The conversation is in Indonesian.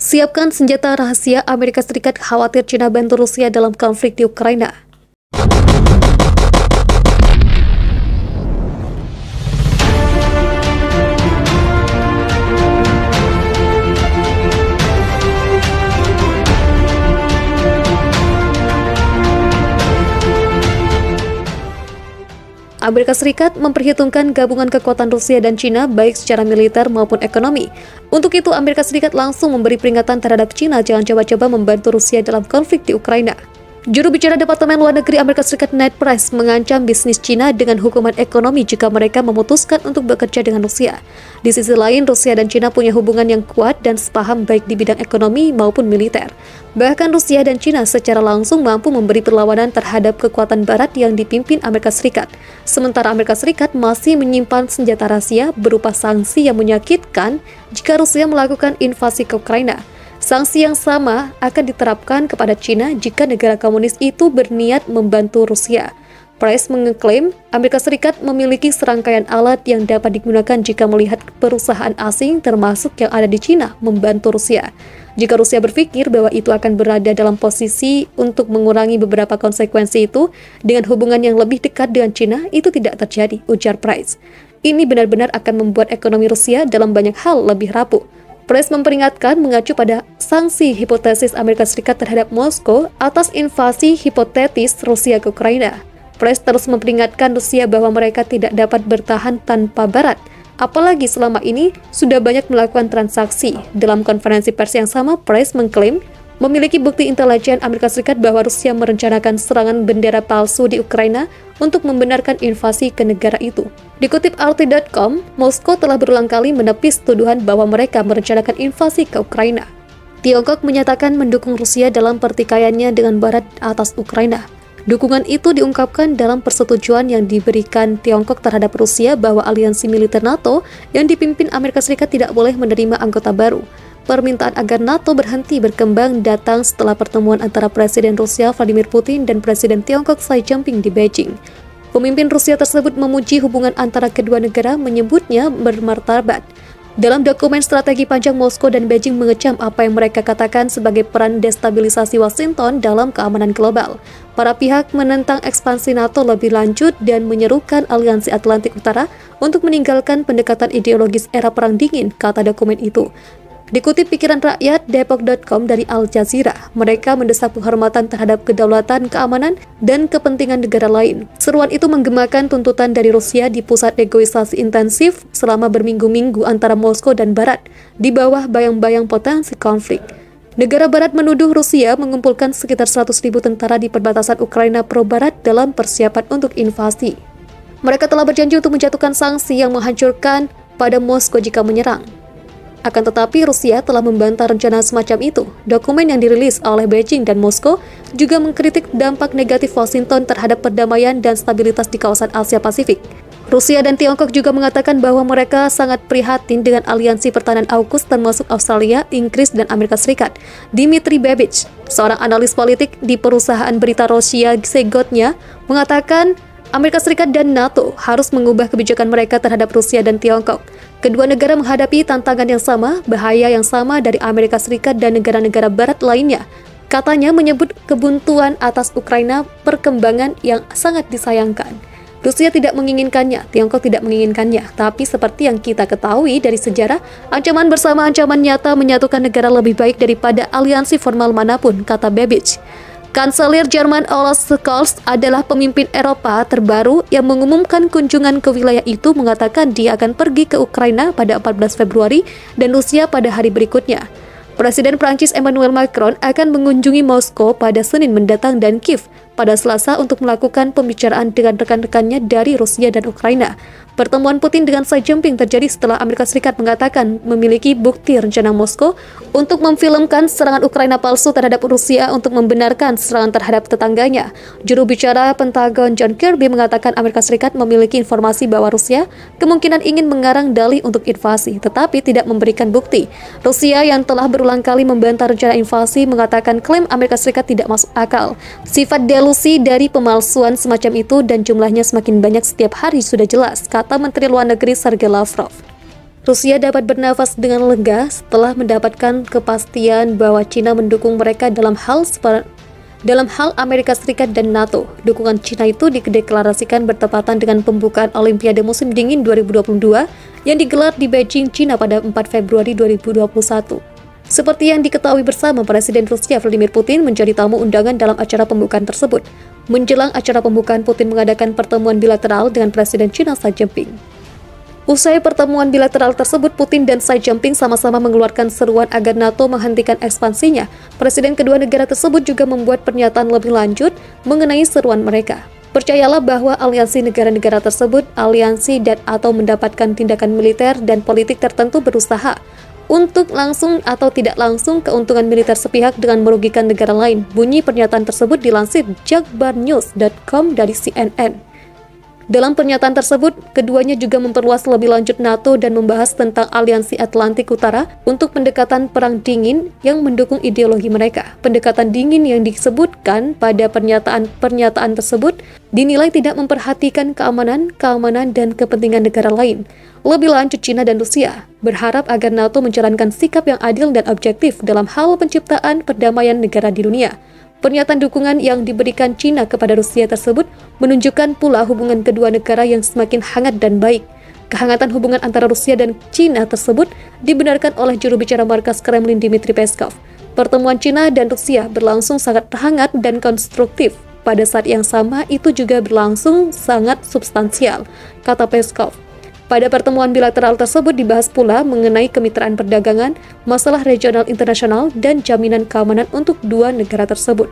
Siapkan senjata rahasia, Amerika Serikat khawatir China bantu Rusia dalam konflik di Ukraina. Amerika Serikat memperhitungkan gabungan kekuatan Rusia dan China baik secara militer maupun ekonomi. Untuk itu, Amerika Serikat langsung memberi peringatan terhadap China jangan coba-coba membantu Rusia dalam konflik di Ukraina. Juru bicara Departemen Luar Negeri Amerika Serikat Ned Price mengancam bisnis China dengan hukuman ekonomi jika mereka memutuskan untuk bekerja dengan Rusia. Di sisi lain, Rusia dan China punya hubungan yang kuat dan sepaham baik di bidang ekonomi maupun militer. Bahkan Rusia dan China secara langsung mampu memberi perlawanan terhadap kekuatan Barat yang dipimpin Amerika Serikat. Sementara Amerika Serikat masih menyimpan senjata rahasia berupa sanksi yang menyakitkan jika Rusia melakukan invasi ke Ukraina. Sanksi yang sama akan diterapkan kepada China jika negara komunis itu berniat membantu Rusia. Price mengklaim Amerika Serikat memiliki serangkaian alat yang dapat digunakan jika melihat perusahaan asing termasuk yang ada di China membantu Rusia. Jika Rusia berpikir bahwa itu akan berada dalam posisi untuk mengurangi beberapa konsekuensi itu dengan hubungan yang lebih dekat dengan China, itu tidak terjadi, ujar Price. Ini benar-benar akan membuat ekonomi Rusia dalam banyak hal lebih rapuh. Price memperingatkan mengacu pada sanksi hipotesis Amerika Serikat terhadap Moskow atas invasi hipotetis Rusia ke Ukraina. Price terus memperingatkan Rusia bahwa mereka tidak dapat bertahan tanpa Barat, apalagi selama ini sudah banyak melakukan transaksi. Dalam konferensi pers yang sama, Price mengklaim memiliki bukti intelijen Amerika Serikat bahwa Rusia merencanakan serangan bendera palsu di Ukraina untuk membenarkan invasi ke negara itu. Dikutip RT.com, Moskow telah berulang kali menepis tuduhan bahwa mereka merencanakan invasi ke Ukraina. Tiongkok menyatakan mendukung Rusia dalam pertikaiannya dengan Barat atas Ukraina. Dukungan itu diungkapkan dalam persetujuan yang diberikan Tiongkok terhadap Rusia bahwa aliansi militer NATO yang dipimpin Amerika Serikat tidak boleh menerima anggota baru. Permintaan agar NATO berhenti berkembang datang setelah pertemuan antara Presiden Rusia Vladimir Putin dan Presiden Tiongkok Xi Jinping di Beijing. Pemimpin Rusia tersebut memuji hubungan antara kedua negara, menyebutnya bermartabat. Dalam dokumen strategi panjang, Moskow dan Beijing mengecam apa yang mereka katakan sebagai peran destabilisasi Washington dalam keamanan global. Para pihak menentang ekspansi NATO lebih lanjut dan menyerukan Aliansi Atlantik Utara untuk meninggalkan pendekatan ideologis era Perang Dingin, kata dokumen itu. Dikutip pikiran rakyat Depok.com dari Al Jazeera, mereka mendesak penghormatan terhadap kedaulatan, keamanan, dan kepentingan negara lain. Seruan itu menggemakan tuntutan dari Rusia di pusat negosiasi intensif selama berminggu-minggu antara Moskow dan Barat, di bawah bayang-bayang potensi konflik. Negara Barat menuduh Rusia mengumpulkan sekitar 100.000 tentara di perbatasan Ukraina pro-Barat dalam persiapan untuk invasi. Mereka telah berjanji untuk menjatuhkan sanksi yang menghancurkan pada Moskow jika menyerang. Akan tetapi, Rusia telah membantah rencana semacam itu. Dokumen yang dirilis oleh Beijing dan Moskow juga mengkritik dampak negatif Washington terhadap perdamaian dan stabilitas di kawasan Asia Pasifik. Rusia dan Tiongkok juga mengatakan bahwa mereka sangat prihatin dengan aliansi pertahanan AUKUS termasuk Australia, Inggris, dan Amerika Serikat. Dmitry Babich, seorang analis politik di perusahaan berita Rosia Segotnya, mengatakan Amerika Serikat dan NATO harus mengubah kebijakan mereka terhadap Rusia dan Tiongkok. Kedua negara menghadapi tantangan yang sama, bahaya yang sama dari Amerika Serikat dan negara-negara Barat lainnya. Katanya menyebut kebuntuan atas Ukraina perkembangan yang sangat disayangkan. Rusia tidak menginginkannya, Tiongkok tidak menginginkannya, tapi seperti yang kita ketahui dari sejarah, ancaman bersama ancaman nyata menyatukan negara lebih baik daripada aliansi formal manapun, kata Babich. Kanselir Jerman Olaf Scholz adalah pemimpin Eropa terbaru yang mengumumkan kunjungan ke wilayah itu, mengatakan dia akan pergi ke Ukraina pada 14 Februari dan Rusia pada hari berikutnya. Presiden Prancis Emmanuel Macron akan mengunjungi Moskow pada Senin mendatang dan Kiev pada Selasa untuk melakukan pembicaraan dengan rekan-rekannya dari Rusia dan Ukraina. Pertemuan Putin dengan Xi Jinping terjadi setelah Amerika Serikat mengatakan memiliki bukti rencana Moskow untuk memfilmkan serangan Ukraina palsu terhadap Rusia untuk membenarkan serangan terhadap tetangganya. Juru bicara Pentagon John Kirby mengatakan Amerika Serikat memiliki informasi bahwa Rusia kemungkinan ingin mengarang dalih untuk invasi, tetapi tidak memberikan bukti. Rusia yang telah berulang kali membantah rencana invasi mengatakan klaim Amerika Serikat tidak masuk akal. Sifat delusi dari pemalsuan semacam itu dan jumlahnya semakin banyak setiap hari sudah jelas, kata Menteri Luar Negeri Sergei Lavrov. Rusia dapat bernafas dengan lega setelah mendapatkan kepastian bahwa China mendukung mereka dalam hal Amerika Serikat dan NATO. Dukungan China itu dideklarasikan bertepatan dengan pembukaan Olimpiade musim dingin 2022 yang digelar di Beijing, China pada 4 Februari 2021. Seperti yang diketahui bersama, Presiden Rusia Vladimir Putin menjadi tamu undangan dalam acara pembukaan tersebut. Menjelang acara pembukaan, Putin mengadakan pertemuan bilateral dengan Presiden China Xi Jinping. Usai pertemuan bilateral tersebut, Putin dan Xi Jinping sama-sama mengeluarkan seruan agar NATO menghentikan ekspansinya. Presiden kedua negara tersebut juga membuat pernyataan lebih lanjut mengenai seruan mereka. Percayalah bahwa aliansi negara-negara tersebut, aliansi dan atau mendapatkan tindakan militer dan politik tertentu berusaha untuk langsung atau tidak langsung keuntungan militer sepihak dengan merugikan negara lain. Bunyi pernyataan tersebut dilansir jakbarnews.com dari CNN. Dalam pernyataan tersebut, keduanya juga memperluas lebih lanjut NATO dan membahas tentang Aliansi Atlantik Utara untuk pendekatan perang dingin yang mendukung ideologi mereka. Pendekatan dingin yang disebutkan pada pernyataan tersebut dinilai tidak memperhatikan keamanan dan kepentingan negara lain. Lebih lanjut, China dan Rusia berharap agar NATO menjalankan sikap yang adil dan objektif dalam hal penciptaan perdamaian negara di dunia. Pernyataan dukungan yang diberikan China kepada Rusia tersebut menunjukkan pula hubungan kedua negara yang semakin hangat dan baik. Kehangatan hubungan antara Rusia dan China tersebut dibenarkan oleh juru bicara markas Kremlin Dmitry Peskov. Pertemuan China dan Rusia berlangsung sangat hangat dan konstruktif. Pada saat yang sama, itu juga berlangsung sangat substansial, kata Peskov. Pada pertemuan bilateral tersebut dibahas pula mengenai kemitraan perdagangan, masalah regional internasional, dan jaminan keamanan untuk dua negara tersebut.